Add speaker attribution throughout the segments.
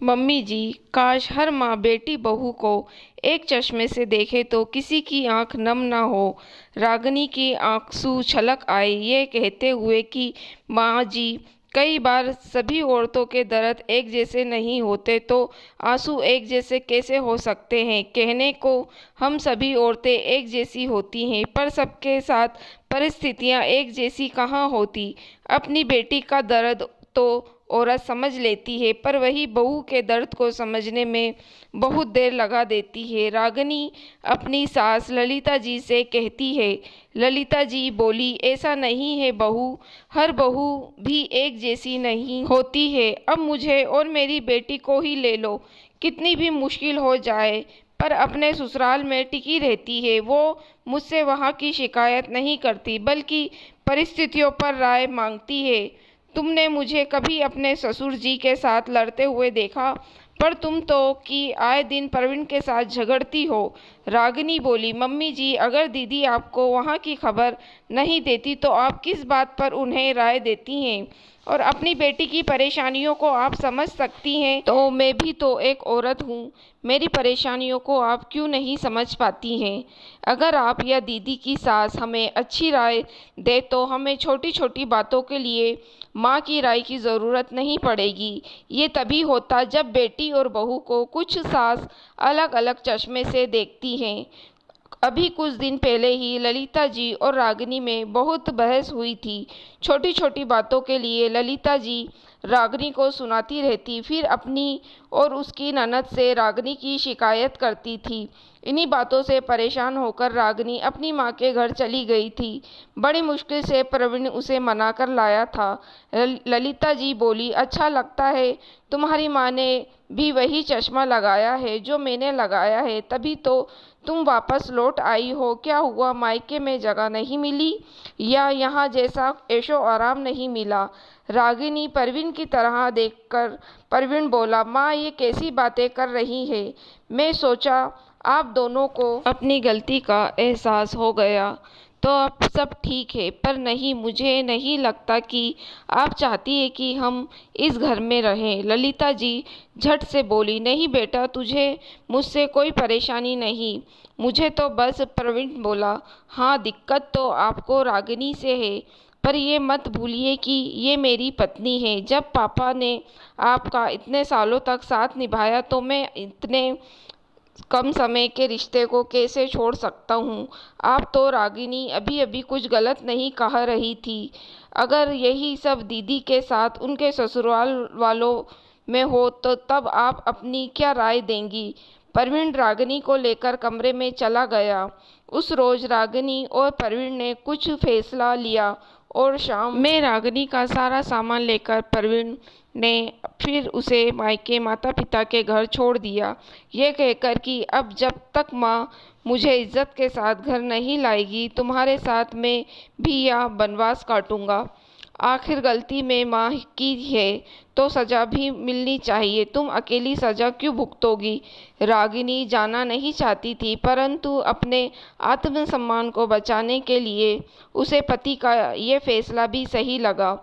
Speaker 1: Mummy जी, काश हर माँ बेटी बहू को एक चश्मे से देखे तो किसी की आंख नम न हो। रागिनी की आंसू छलक आए ये कहते हुए कि माँ जी, कई बार सभी औरतों के दर्द एक जैसे नहीं होते तो आंसू एक जैसे कैसे हो सकते हैं। कहने को हम सभी औरतें एक जैसी होती हैं, पर सबके साथ परिस्थितियाँ एक जैसी कहाँ होती। अपनी बेटी का दर्द तो औरत समझ लेती है, पर वही बहू के दर्द को समझने में बहुत देर लगा देती है। रागिनी अपनी सास ललिता जी से कहती है। ललिता जी बोली, ऐसा नहीं है बहू, हर बहू भी एक जैसी नहीं होती है। अब मुझे और मेरी बेटी को ही ले लो, कितनी भी मुश्किल हो जाए पर अपने ससुराल में टिकी रहती है। वो मुझसे वहाँ की शिकायत नहीं करती, बल्कि परिस्थितियों पर राय मांगती है। तुमने मुझे कभी अपने ससुर जी के साथ लड़ते हुए देखा, पर तुम तो कि आए दिन प्रवीण के साथ झगड़ती हो। रागिनी बोली, मम्मी जी, अगर दीदी आपको वहाँ की खबर नहीं देती तो आप किस बात पर उन्हें राय देती हैं, और अपनी बेटी की परेशानियों को आप समझ सकती हैं तो मैं भी तो एक औरत हूँ, मेरी परेशानियों को आप क्यों नहीं समझ पाती हैं। अगर आप या दीदी की सास हमें अच्छी राय दे तो हमें छोटी छोटी बातों के लिए माँ की राय की ज़रूरत नहीं पड़ेगी। ये तभी होता जब बेटी और बहू को कुछ सास अलग अलग चश्मे से देखती हैं। अभी कुछ दिन पहले ही ललिता जी और रागिनी में बहुत बहस हुई थी। छोटी छोटी बातों के लिए ललिता जी रागिनी को सुनाती रहती, फिर अपनी और उसकी ननद से रागिनी की शिकायत करती थी। इन्हीं बातों से परेशान होकर रागिनी अपनी माँ के घर चली गई थी। बड़ी मुश्किल से प्रवीण उसे मना कर लाया था। ललिता जी बोली, अच्छा लगता है तुम्हारी माँ ने भी वही चश्मा लगाया है जो मैंने लगाया है, तभी तो तुम वापस लौट आई हो। क्या हुआ, मायके में जगह नहीं मिली या यहाँ जैसा ऐशो आराम नहीं मिला। रागिनी प्रवीण की तरह देखकर प्रवीण बोला, माँ ये कैसी बातें कर रही है। मैं सोचा आप दोनों को अपनी गलती का एहसास हो गया तो अब सब ठीक है, पर नहीं, मुझे नहीं लगता कि आप चाहती है कि हम इस घर में रहें। ललिता जी झट से बोली, नहीं बेटा, तुझे मुझसे कोई परेशानी नहीं, मुझे तो बस। प्रवीण बोला, हाँ, दिक्कत तो आपको रागिनी से है, पर ये मत भूलिए कि ये मेरी पत्नी है। जब पापा ने आपका इतने सालों तक साथ निभाया तो मैं इतने कम समय के रिश्ते को कैसे छोड़ सकता हूँ। आप तो रागिनी अभी अभी कुछ गलत नहीं कह रही थी। अगर यही सब दीदी के साथ उनके ससुराल वालों में हो तो तब आप अपनी क्या राय देंगी। प्रवीण रागिनी को लेकर कमरे में चला गया। उस रोज रागिनी और प्रवीण ने कुछ फैसला लिया और शाम में रागिनी का सारा सामान लेकर प्रवीण ने फिर उसे मायके माता पिता के घर छोड़ दिया, ये कहकर कि अब जब तक माँ मुझे इज्जत के साथ घर नहीं लाएगी, तुम्हारे साथ मैं भी यहाँ बनवास काटूंगा। आखिर गलती में माँ की है तो सजा भी मिलनी चाहिए, तुम अकेली सजा क्यों भुगतोगी। रागिनी जाना नहीं चाहती थी, परंतु अपने आत्मसम्मान को बचाने के लिए उसे पति का ये फैसला भी सही लगा।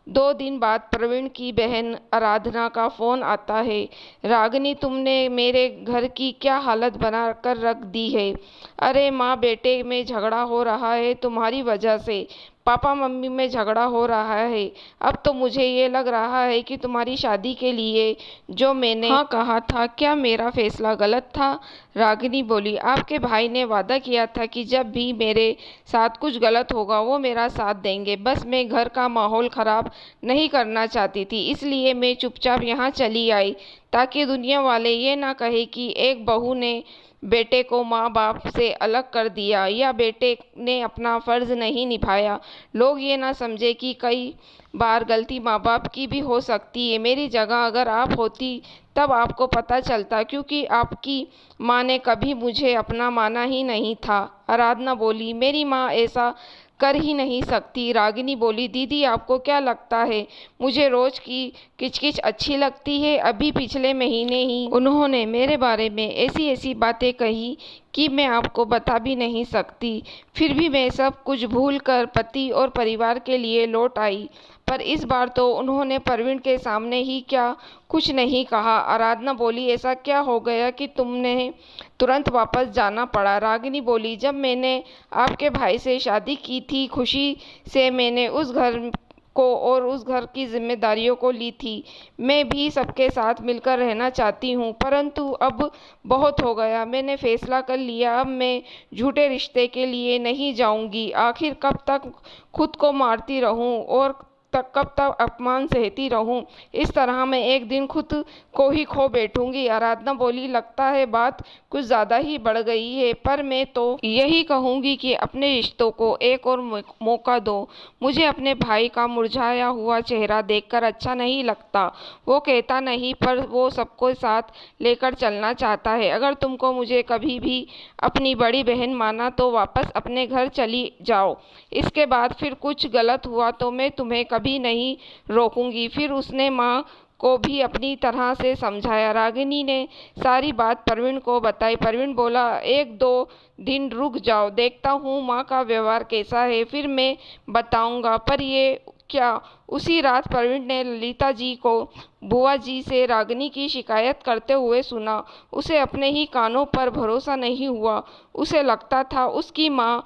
Speaker 1: 2 दिन बाद प्रवीण की बहन आराधना का फोन आता है। रागिनी, तुमने मेरे घर की क्या हालत बना कर रख दी है। अरे माँ बेटे में झगड़ा हो रहा है तुम्हारी वजह से, पापा मम्मी में झगड़ा हो रहा है। अब तो मुझे ये लग रहा है कि तुम्हारी शादी के लिए जो मैंने हाँ कहा था, क्या मेरा फैसला गलत था। रागिनी बोली, आपके भाई ने वादा किया था कि जब भी मेरे साथ कुछ गलत होगा वो मेरा साथ देंगे, बस मैं घर का माहौल ख़राब नहीं करना चाहती थी, इसलिए मैं चुपचाप यहाँ चली आई ताकि दुनिया वाले ये ना कहे कि एक बहू ने बेटे को माँ बाप से अलग कर दिया या बेटे ने अपना फ़र्ज़ नहीं निभाया। लोग ये ना समझे कि कई बार गलती माँ बाप की भी हो सकती है। मेरी जगह अगर आप होती तब आपको पता चलता, क्योंकि आपकी माँ ने कभी मुझे अपना माना ही नहीं था। आराधना बोली, मेरी माँ ऐसा कर ही नहीं सकती। रागिनी बोली, दीदी आपको क्या लगता है मुझे रोज की किचकिच अच्छी लगती है। अभी पिछले महीने ही उन्होंने मेरे बारे में ऐसी ऐसी बातें कही कि मैं आपको बता भी नहीं सकती। फिर भी मैं सब कुछ भूल कर पति और परिवार के लिए लौट आई। पर इस बार तो उन्होंने परवीन के सामने ही क्या कुछ नहीं कहा। आराधना बोली, ऐसा क्या हो गया कि तुमने तुरंत वापस जाना पड़ा? रागिनी बोली, जब मैंने आपके भाई से शादी की थी, खुशी से मैंने उस घर को और उस घर की जिम्मेदारियों को ली थी। मैं भी सबके साथ मिलकर रहना चाहती हूँ, परंतु अब बहुत हो गया। मैंने फैसला कर लिया, अब मैं झूठे रिश्ते के लिए नहीं जाऊंगी। आखिर कब तक खुद को मारती रहूं और कब तक अपमान सहती रहूं? इस तरह मैं एक दिन खुद को ही खो बैठूंगी। आराधना बोली, लगता है बात कुछ ज्यादा ही बढ़ गई है, पर मैं तो यही कहूंगी कि अपने रिश्तों को एक और मौका दो। मुझे अपने भाई का मुरझाया हुआ चेहरा देखकर अच्छा नहीं लगता। वो कहता नहीं, पर वो सबको साथ लेकर चलना चाहता है। अगर तुमको मुझे कभी भी अपनी बड़ी बहन माना तो वापस अपने घर चली जाओ। इसके बाद फिर कुछ गलत हुआ तो मैं तुम्हें कभी नहीं रोकूंगी। फिर उसने माँ को भी अपनी तरह से समझाया। रागिनी ने सारी बात परवीन को बताई। परवीन बोला, एक दो दिन रुक जाओ, देखता हूँ माँ का व्यवहार कैसा है, फिर मैं बताऊंगा। पर ये क्या? उसी रात परवीन ने ललिता जी को बुआ जी से रागिनी की शिकायत करते हुए सुना। उसे अपने ही कानों पर भरोसा नहीं हुआ। उसे लगता था उसकी माँ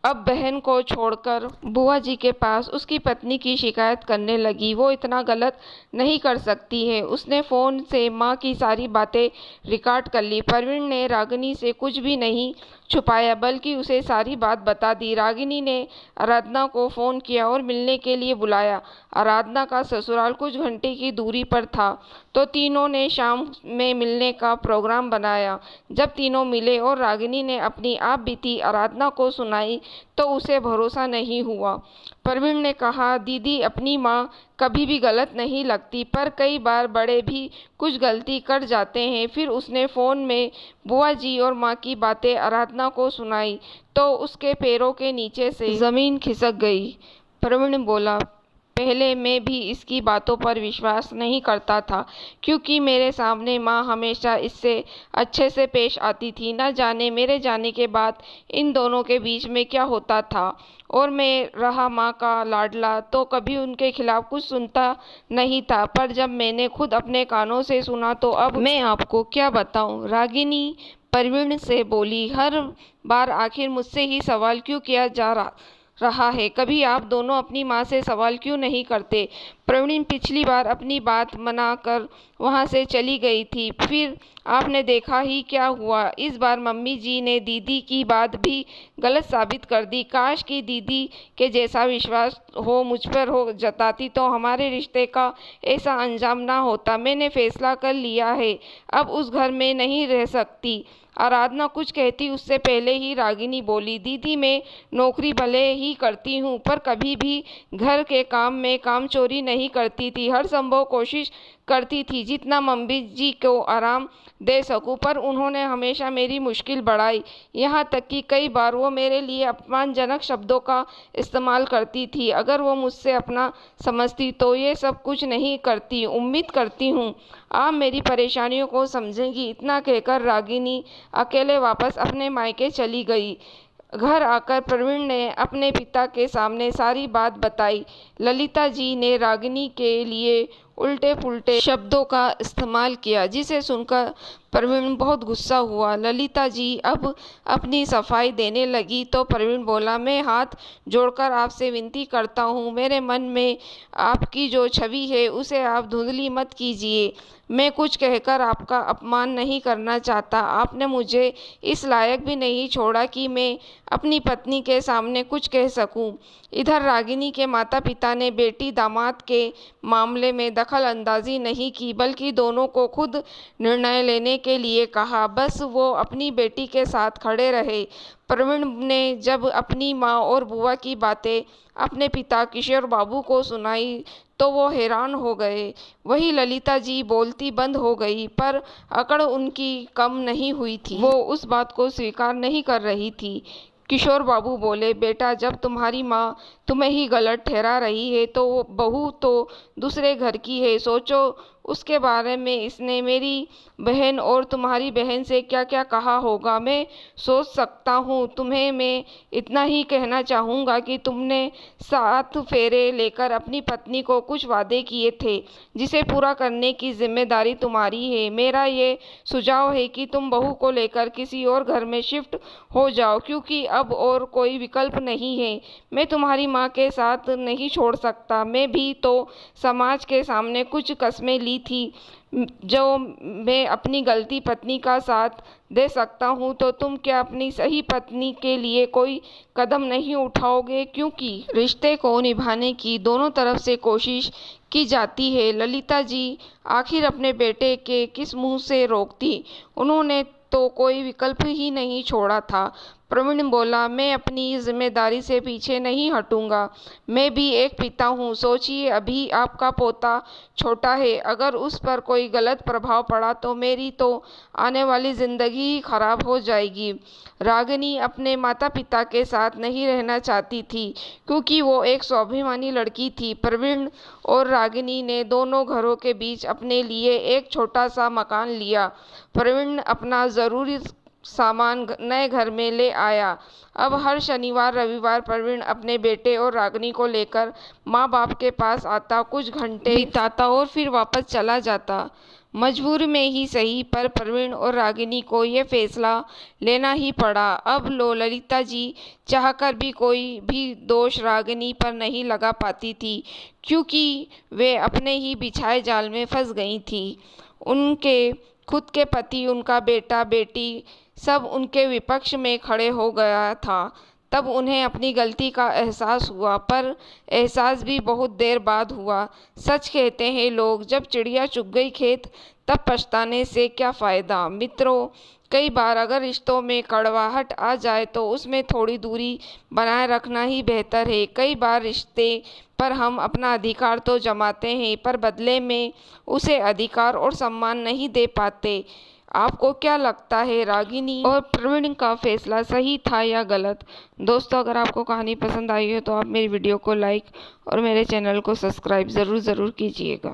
Speaker 1: अब बहन को छोड़कर बुआ जी के पास उसकी पत्नी की शिकायत करने लगी। वो इतना गलत नहीं कर सकती है। उसने फ़ोन से माँ की सारी बातें रिकॉर्ड कर ली। परवीन ने रागिनी से कुछ भी नहीं छुपाया, बल्कि उसे सारी बात बता दी। रागिनी ने आराधना को फ़ोन किया और मिलने के लिए बुलाया। आराधना का ससुराल कुछ घंटे की दूरी पर था, तो तीनों ने शाम में मिलने का प्रोग्राम बनाया। जब तीनों मिले और रागिनी ने अपनी आप बीती आराधना को सुनाई, तो उसे भरोसा नहीं हुआ। परवीन ने कहा, दीदी, अपनी माँ कभी भी गलत नहीं लगती, पर कई बार बड़े भी कुछ गलती कर जाते हैं। फिर उसने फ़ोन में बुआ जी और माँ की बातें आराधना को सुनाई, तो उसके पैरों के नीचे से ज़मीन खिसक गई। परवीन बोला, पहले मैं भी इसकी बातों पर विश्वास नहीं करता था, क्योंकि मेरे सामने माँ हमेशा इससे अच्छे से पेश आती थी। न जाने मेरे जाने के बाद इन दोनों के बीच में क्या होता था। और मैं रहा माँ का लाडला, तो कभी उनके खिलाफ कुछ सुनता नहीं था। पर जब मैंने खुद अपने कानों से सुना, तो अब मैं आपको क्या बताऊँ? रागिनी परवीन से बोली, हर बार आखिर मुझसे ही सवाल क्यों किया जा रहा है? कभी आप दोनों अपनी माँ से सवाल क्यों नहीं करते? प्रवीण पिछली बार अपनी बात मनाकर वहाँ से चली गई थी, फिर आपने देखा ही क्या हुआ। इस बार मम्मी जी ने दीदी की बात भी गलत साबित कर दी। काश कि दीदी के जैसा विश्वास हो मुझ पर हो जताती, तो हमारे रिश्ते का ऐसा अंजाम ना होता। मैंने फैसला कर लिया है, अब उस घर में नहीं रह सकती। आराधना कुछ कहती उससे पहले ही रागिनी बोली, दीदी, मैं नौकरी भले ही करती हूँ, पर कभी भी घर के काम में कामचोरी नहीं करती थी। हर संभव कोशिश करती थी जितना मम्मी जी को आराम दे सकूं, पर उन्होंने हमेशा मेरी मुश्किल बढ़ाई। यहाँ तक कि कई बार वो मेरे लिए अपमानजनक शब्दों का इस्तेमाल करती थी। अगर वो मुझसे अपना समझती तो ये सब कुछ नहीं करती। उम्मीद करती हूँ आप मेरी परेशानियों को समझेंगी। इतना कहकर रागिनी अकेले वापस अपने मायके चली गई। घर आकर प्रवीण ने अपने पिता के सामने सारी बात बताई। ललिता जी ने रागिनी के लिए उल्टे पुल्टे शब्दों का इस्तेमाल किया, जिसे सुनकर प्रवीण बहुत गुस्सा हुआ। ललिता जी अब अपनी सफाई देने लगी तो प्रवीण बोला, मैं हाथ जोड़कर आपसे विनती करता हूँ, मेरे मन में आपकी जो छवि है उसे आप धुंधली मत कीजिए। मैं कुछ कहकर आपका अपमान नहीं करना चाहता। आपने मुझे इस लायक भी नहीं छोड़ा कि मैं अपनी पत्नी के सामने कुछ कह सकूं। इधर रागिनी के माता पिता ने बेटी दामाद के मामले में दखल अंदाजी नहीं की, बल्कि दोनों को खुद निर्णय लेने के लिए कहा। बस वो अपनी बेटी के साथ खड़े रहे। प्रवीण ने जब अपनी माँ और बुआ की बातें अपने पिता किशोर बाबू को सुनाई, तो वो हैरान हो गए। वही ललिता जी बोलती बंद हो गई, पर अकड़ उनकी कम नहीं हुई थी। वो उस बात को स्वीकार नहीं कर रही थी। किशोर बाबू बोले, बेटा, जब तुम्हारी माँ तुम्हें ही गलत ठहरा रही है, तो वो बहू तो दूसरे घर की है। सोचो, उसके बारे में इसने मेरी बहन और तुम्हारी बहन से क्या क्या कहा होगा मैं सोच सकता हूँ। तुम्हें मैं इतना ही कहना चाहूँगा कि तुमने 7 फेरे लेकर अपनी पत्नी को कुछ वादे किए थे, जिसे पूरा करने की जिम्मेदारी तुम्हारी है। मेरा ये सुझाव है कि तुम बहू को लेकर किसी और घर में शिफ्ट हो जाओ, क्योंकि अब और कोई विकल्प नहीं है। मैं तुम्हारी माँ के साथ नहीं छोड़ सकता। मैं भी तो समाज के सामने कुछ कस्में ली थी जो मैं अपनी गलती पत्नी का साथ दे सकता हूँ, तो तुम क्या अपनी सही पत्नी के लिए कोई कदम नहीं उठाओगे? क्योंकि रिश्ते को निभाने की दोनों तरफ से कोशिश की जाती है। ललिता जी आखिर अपने बेटे के किस मुंह से रोकती? उन्होंने तो कोई विकल्प ही नहीं छोड़ा था। प्रवीण बोला, मैं अपनी जिम्मेदारी से पीछे नहीं हटूंगा। मैं भी एक पिता हूँ। सोचिए, अभी आपका पोता छोटा है, अगर उस पर कोई गलत प्रभाव पड़ा तो मेरी तो आने वाली जिंदगी ही खराब हो जाएगी। रागिनी अपने माता पिता के साथ नहीं रहना चाहती थी, क्योंकि वो एक स्वाभिमानी लड़की थी। प्रवीण और रागिनी ने दोनों घरों के बीच अपने लिए एक छोटा सा मकान लिया। प्रवीण अपना जरूरी सामान नए घर में ले आया। अब हर शनिवार रविवार प्रवीण अपने बेटे और रागिनी को लेकर माँ बाप के पास आता, कुछ घंटे बिताता और फिर वापस चला जाता। मजबूरी में ही सही, पर प्रवीण और रागिनी को ये फैसला लेना ही पड़ा। अब ललिता जी चाहकर भी कोई भी दोष रागिनी पर नहीं लगा पाती थी, क्योंकि वे अपने ही बिछाए जाल में फंस गई थी। उनके खुद के पति, उनका बेटा बेटी सब उनके विपक्ष में खड़े हो गया था। तब उन्हें अपनी गलती का एहसास हुआ, पर एहसास भी बहुत देर बाद हुआ। सच कहते हैं लोग, जब चिड़िया चुग गई खेत तब पछताने से क्या फ़ायदा। मित्रों, कई बार अगर रिश्तों में कड़वाहट आ जाए तो उसमें थोड़ी दूरी बनाए रखना ही बेहतर है। कई बार रिश्ते पर हम अपना अधिकार तो जमाते हैं, पर बदले में उसे अधिकार और सम्मान नहीं दे पाते। आपको क्या लगता है, रागिनी और प्रवीण का फैसला सही था या गलत? दोस्तों, अगर आपको कहानी पसंद आई है तो आप मेरी वीडियो को लाइक और मेरे चैनल को सब्सक्राइब ज़रूर कीजिएगा।